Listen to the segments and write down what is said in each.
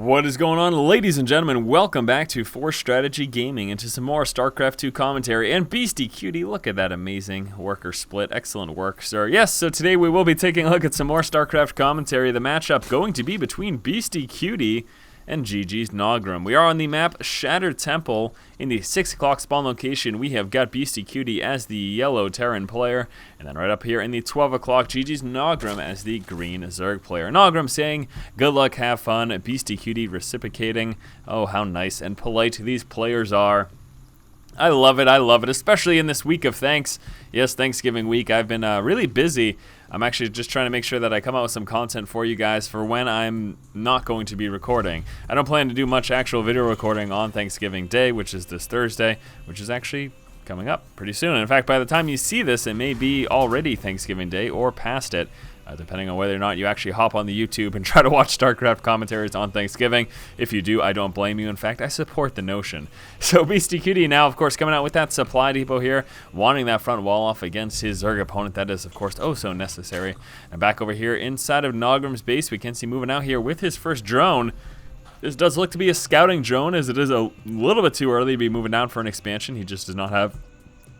What is going on, ladies and gentlemen? Welcome back to Force Strategy Gaming and to some more StarCraft 2 commentary. And Beastyqt, look at that amazing worker split. Excellent work, sir. Yes, so today we will be taking a look at some more StarCraft commentary. The matchup going to be between Beastyqt and GG's Naugrim. We are on the map Shattered Temple. In the 6 o'clock spawn location, we have got Beastyqt as the yellow Terran player. And then right up here in the 12 o'clock, GG's Naugrim as the green Zerg player. Naugrim saying, good luck, have fun. Beastyqt reciprocating, oh, how nice and polite these players are. I love it, especially in this week of thanks. Yes, Thanksgiving week. I've been really busy. I'm actually just trying to make sure that I come out with some content for you guys for when I'm not going to be recording. I don't plan to do much actual video recording on Thanksgiving Day, which is this Thursday, which is actually coming up pretty soon. And in fact, by the time you see this, it may be already Thanksgiving Day or past it. Depending on whether or not you actually hop on the YouTube and try to watch StarCraft commentaries on Thanksgiving. If you do, I don't blame you. In fact, I support the notion. So Beastyqt now, of course, coming out with that supply depot here, wanting that front wall off against his Zerg opponent. That is, of course, oh so necessary. And back over here inside of Naugrim's base, we can see moving out here with his first drone. This does look to be a scouting drone, as it is a little bit too early to be moving down for an expansion. He just does not have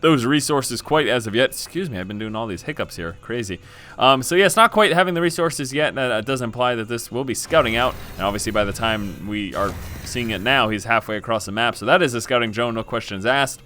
those resources quite as of yet. Excuse me, I've been doing all these hiccups here. Crazy. So yeah, it's not quite having the resources yet. That does imply that this will be scouting out. And obviously by the time we are seeing it now, he's halfway across the map. So that is a scouting drone, no questions asked.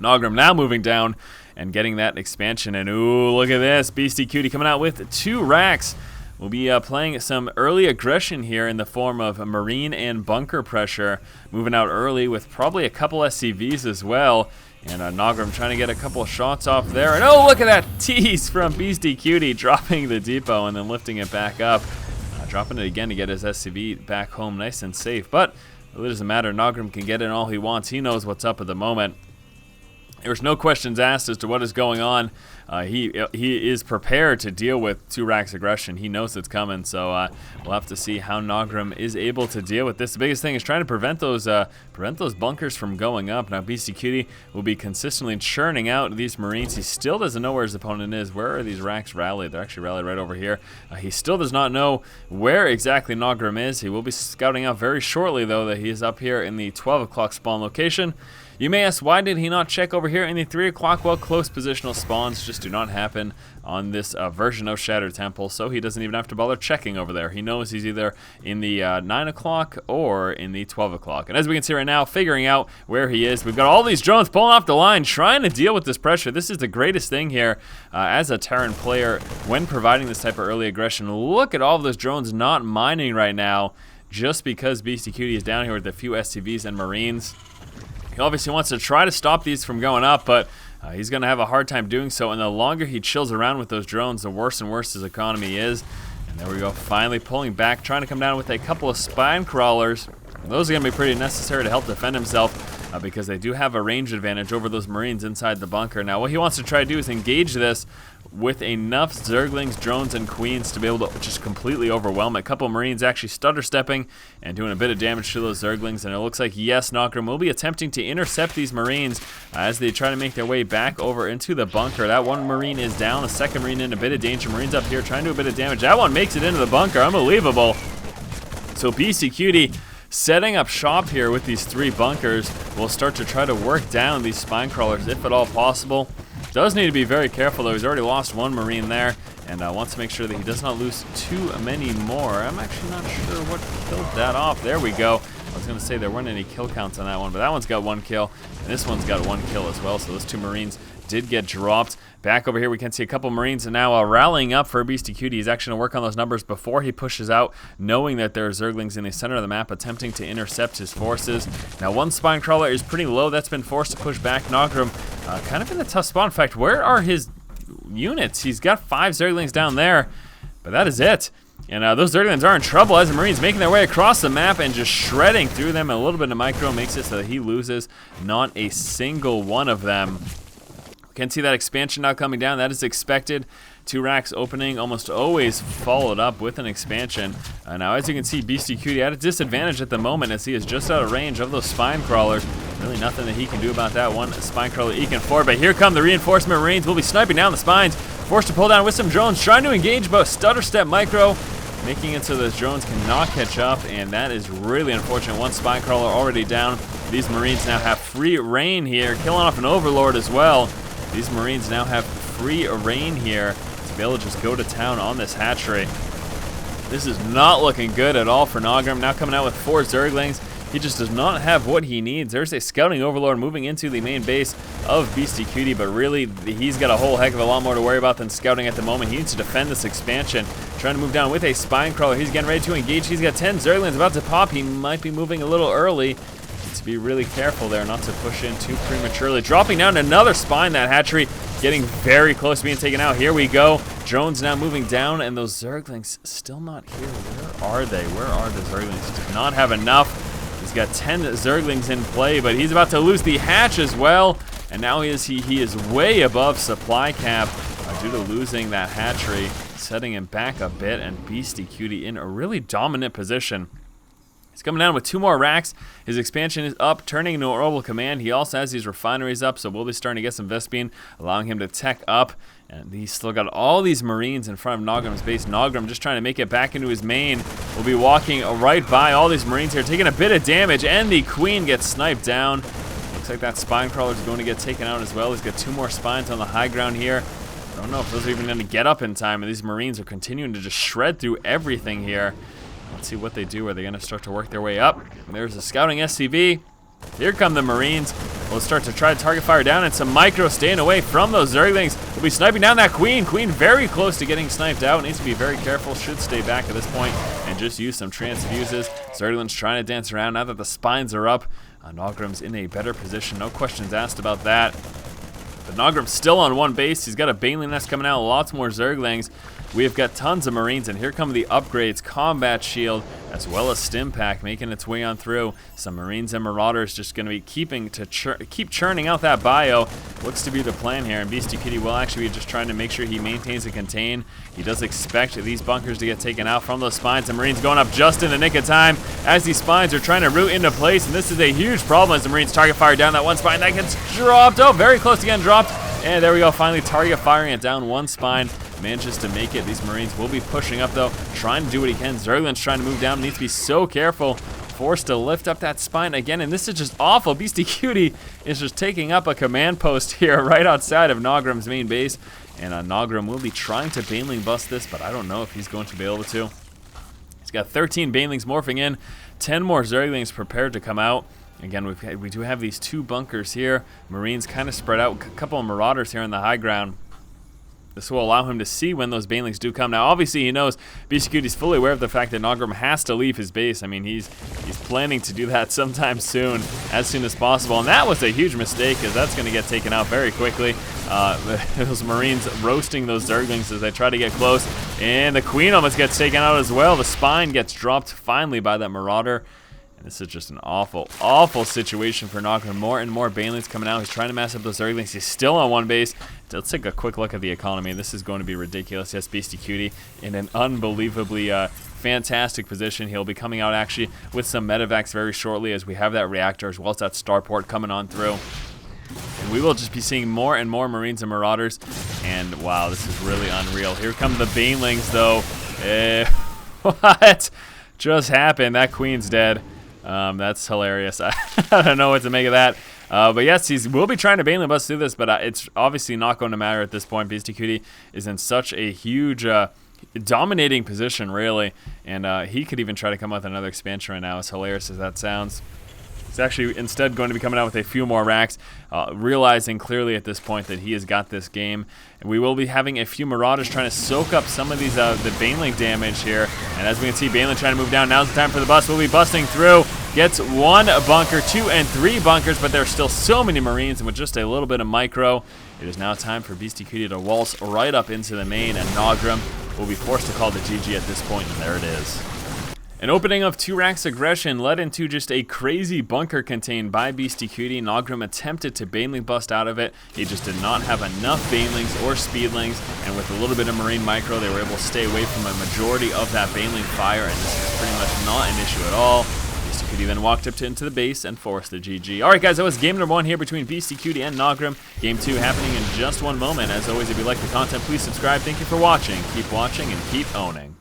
Naugrim now moving down and getting that expansion. And ooh, look at this. Beastyqt coming out with 2 racks. We'll be playing some early aggression here in the form of marine and bunker pressure. Moving out early with probably a couple SCVs as well. And Naugrim trying to get a couple of shots off there. And oh, look at that tease from Beastyqt, dropping the depot and then lifting it back up. Dropping it again to get his SCV back home nice and safe. But it doesn't matter. Naugrim can get in all he wants. He knows what's up at the moment. There's no questions asked as to what is going on. He is prepared to deal with 2 racks aggression. He knows it's coming, so we'll have to see how Naugrim is able to deal with this. The biggest thing is trying to prevent those bunkers from going up. Now Beastyqt will be consistently churning out these Marines. He still doesn't know where his opponent is. Where are these racks rallied? They're actually rallied right over here. He still does not know where exactly Naugrim is. He will be scouting out very shortly, though, that he is up here in the 12 o'clock spawn location. You may ask, why did he not check over here in the 3 o'clock? Well, close positional spawns just do not happen on this version of Shattered Temple, so he doesn't even have to bother checking over there. He knows he's either in the 9 o'clock or in the 12 o'clock. And as we can see right now, figuring out where he is, we've got all these drones pulling off the line, trying to deal with this pressure. This is the greatest thing here as a Terran player when providing this type of early aggression. Look at all of those drones not mining right now just because Beastyqt is down here with a few SCVs and Marines. He obviously wants to try to stop these from going up, but he's going to have a hard time doing so. And the longer he chills around with those drones, the worse and worse his economy is. And there we go, finally pulling back, trying to come down with a couple of spine crawlers. And those are going to be pretty necessary to help defend himself because they do have a range advantage over those Marines inside the bunker. Now, what he wants to try to do is engage this with enough Zerglings, drones, and Queens to be able to just completely overwhelm it. A couple of Marines actually stutter stepping and doing a bit of damage to those Zerglings, and it looks like, yes, Naugrim will be attempting to intercept these Marines as they try to make their way back over into the bunker. That one Marine is down, a second Marine in a bit of danger. Marines up here trying to do a bit of damage. That one makes it into the bunker. Unbelievable. So Beastyqt setting up shop here with these 3 bunkers. Will start to try to work down these spine crawlers if at all possible. Does need to be very careful, though. He's already lost 1 Marine there and wants to make sure that he does not lose too many more. I'm actually not sure what killed that off. There we go. I was going to say there weren't any kill counts on that one, but that one's got 1 kill, and this one's got 1 kill as well. So those 2 Marines did get dropped. Back over here, we can see a couple Marines are now rallying up for Beastyqt. He's actually going to work on those numbers before he pushes out, knowing that there are Zerglings in the center of the map attempting to intercept his forces. Now, 1 spine crawler is pretty low. That's been forced to push back. Naugrim kind of in a tough spot. In fact, where are his units? He's got 5 Zerglings down there, but that is it. And those Zerglings are in trouble as the Marines making their way across the map and just shredding through them. A little bit of micro makes it so that he loses not a single one of them. Can see that expansion now coming down. That is expected. 2 racks opening almost always followed up with an expansion. Now, as you can see, Beastyqt at a disadvantage at the moment as he is just out of range of those spine crawlers. Really nothing that he can do about that one spine crawler eking forward. But here come the reinforcement Marines. Will be sniping down the spines. Forced to pull down with some drones. Trying to engage both stutter step micro. making it so those drones cannot catch up, and that is really unfortunate. One spy crawler already down. These Marines now have free reign here, killing off an Overlord as well. These Marines now have free reign here to be able to just go to town on this hatchery. This is not looking good at all for Naugrim. Now coming out with 4 Zerglings. He just does not have what he needs. There's a scouting Overlord moving into the main base of Beastyqt, but really he's got a whole heck of a lot more to worry about than scouting at the moment. He needs to defend this expansion. Trying to move down with a spine crawler. He's getting ready to engage. He's got 10 Zerglings about to pop. He might be moving a little early. Needs to be really careful there not to push in too prematurely. Dropping down another spine, that hatchery getting very close to being taken out. Here we go. Drones now moving down, and those Zerglings still not here. Where are they? Where are the Zerglings? He does not have enough. He's got 10 Zerglings in play, but he's about to lose the hatch as well. And now he is way above supply cap due to losing that hatchery, setting him back a bit, and Beastyqt in a really dominant position. He's coming down with 2 more racks. His expansion is up, turning into orbital command. He also has these refineries up, so we'll be starting to get some Vespene, allowing him to tech up. And he's still got all these Marines in front of Naugrim's base. Naugrim just trying to make it back into his main. We'll be walking right by all these Marines here, taking a bit of damage, and the Queen gets sniped down. Looks like that spine crawler is going to get taken out as well. He's got 2 more spines on the high ground here. I don't know if those are even going to get up in time, and these Marines are continuing to just shred through everything here. Let's see what they do. Are they going to start to work their way up? There's a scouting SCV. Here come the Marines. We'll start to try to target fire down, and some micro staying away from those Zerglings. We'll be sniping down that Queen. Queen very close to getting sniped out. Needs to be very careful. Should stay back at this point and just use some transfuses. Zerglings trying to dance around now that the spines are up. Naugrim's in a better position. No questions asked about that. But Naugrim's still on 1 base. He's got a Baneling nest coming out. Lots more Zerglings. We've got tons of Marines, and here come the upgrades. Combat Shield, as well as Stim Pack, making its way on through. Some Marines and Marauders just going to be keep churning out that bio. Looks to be the plan here, and Beastyqt will actually be just trying to make sure he maintains and contain. He does expect these bunkers to get taken out from those spines. The Marines going up just in the nick of time as these spines are trying to root into place, and this is a huge problem as the Marines target fire down that 1 spine. That gets dropped. Oh, very close to getting dropped. And there we go, finally target firing it down 1 spine. Manages to make it. These Marines will be pushing up though, trying to do what he can. Zergling's trying to move down, needs to be so careful. Forced to lift up that spine again, and this is just awful. Beastyqt is just taking up a command post here right outside of Naugrim's main base. And Naugrim will be trying to Baneling bust this, but I don't know if he's going to be able to. He's got 13 Banelings morphing in, 10 more Zerglings prepared to come out. Again, we do have these 2 bunkers here. Marines kind of spread out, a couple of Marauders here on the high ground. This will allow him to see when those Banelings do come. Now, obviously, he knows Beastyqt is fully aware of the fact that Naugrim has to leave his base. I mean, he's planning to do that sometime soon as possible. And that was a huge mistake, because that's going to get taken out very quickly. Those Marines roasting those Zerglings as they try to get close. And the Queen almost gets taken out as well. The spine gets dropped finally by that Marauder. And this is just an awful, awful situation for Naugrim. More and more Banelings coming out. He's trying to mess up those Zerglings. He's still on 1 base. Let's take a quick look at the economy. This is going to be ridiculous. Yes, Beastyqt in an unbelievably fantastic position. He'll be coming out actually with some medevacs very shortly, as we have that reactor as well as that starport coming on through. And we will just be seeing more and more Marines and Marauders. And wow, this is really unreal. Here come the Banelings though. What just happened? That Queen's dead. That's hilarious. I don't know what to make of that. But yes, we'll be trying to Baneling bust through this, but it's obviously not going to matter at this point. Beastyqt is in such a huge, dominating position, really. And he could even try to come out with another expansion right now, as hilarious as that sounds. He's actually instead going to be coming out with a few more racks, realizing clearly at this point that he has got this game. And we will be having a few Marauders trying to soak up some of these the Baneling damage here. And as we can see, Baneling trying to move down. Now's the time for the bust. We'll be busting through. Gets 1 bunker, 2 and 3 bunkers, but there's still so many Marines, and with just a little bit of micro, it is now time for Beastyqt to waltz right up into the main, and Naugrim will be forced to call the GG at this point, and there it is. An opening of 2 racks aggression led into just a crazy bunker contained by Beastyqt. Naugrim attempted to Baneling bust out of it. He just did not have enough Banelings or Speedlings, and with a little bit of Marine micro, they were able to stay away from a majority of that Baneling fire, and this is pretty much not an issue at all. Beastyqt then walked up into the base and forced the GG. Alright guys, that was game number 1 here between Beastyqt and Naugrim. Game 2 happening in just 1 moment. As always, if you like the content, please subscribe. Thank you for watching. Keep watching and keep owning.